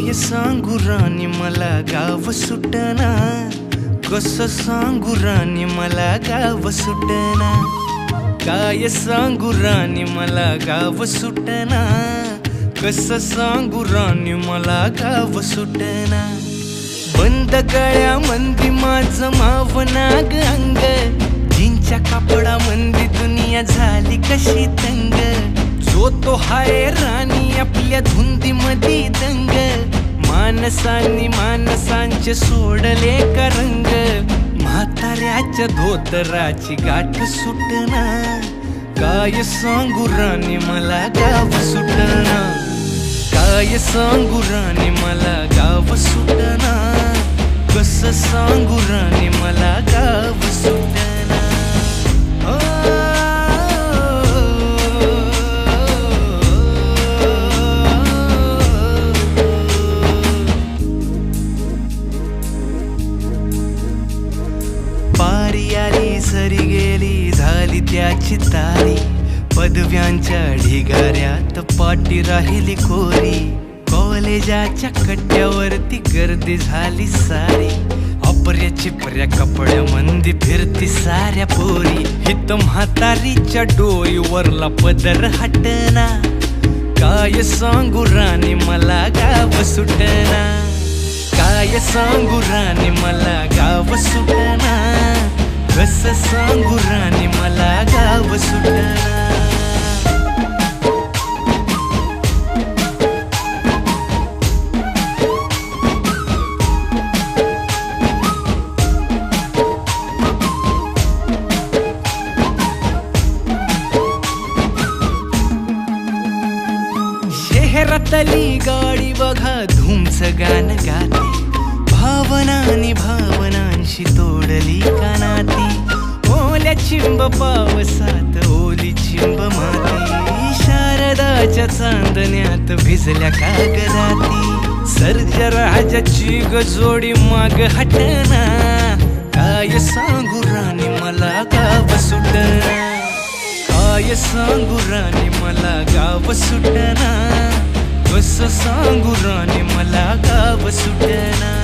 काय सांगू राणी मला गाव सुटना, कसं सांगू राणी मला गाव सुटना, काय सांगू राणी मला गाव सुटना, कसं सांगू राणी मला गाव सुटना। बंद गळ्यामंदी माझं मावनाग अंग, जीनच्या कापडामंदी दुनिया झाली कशी तंग, जो तो हाय राणी आपल्या धुंदीमधी दंग, माणसांनी माणसांचे सोडले का रंग, म्हाताऱ्याच्या धोतराची गाठ सुटना, काय सांगू राणी मला गाव सुटना, काय सांगू राणी मला गाव सुटना, कसं सांगू राणी मला गाव सुटना। पारी आली सरी गेली झाली त्याची तारी, पदव्यांच्या ढिगाऱ्यात पाठी राहिली कोरी, कॉलेजाच्या कट्ट्यावरती गर्दी झाली सारी, अपर्या चिपर्या कपड्यामंदी फिरती साऱ्या पोरी, हित म्हातारीच्या डोईवरला पदर हटना, काय सांगू राणी मला गाव सुटना, काय सांगू राणी मला गाव सुटना, कसं सांगू राणी मला गाव सुटना। शहरातली गाडी बघा धूमचं गाणं गाते, भावनांनी भावनांशी तोडली कानाती, ओल्या चिंब पावसात ओली चिंब माती, शारदाच्या चांदण्यात भिजल्या कागदाती, सर्जराजाची गजोडी माग हटना, काय सांगू राणी मला गाव सुटना, काय सांगू राणी मला गाव सुटना, कसं सांगू राणी मला गाव सुटना।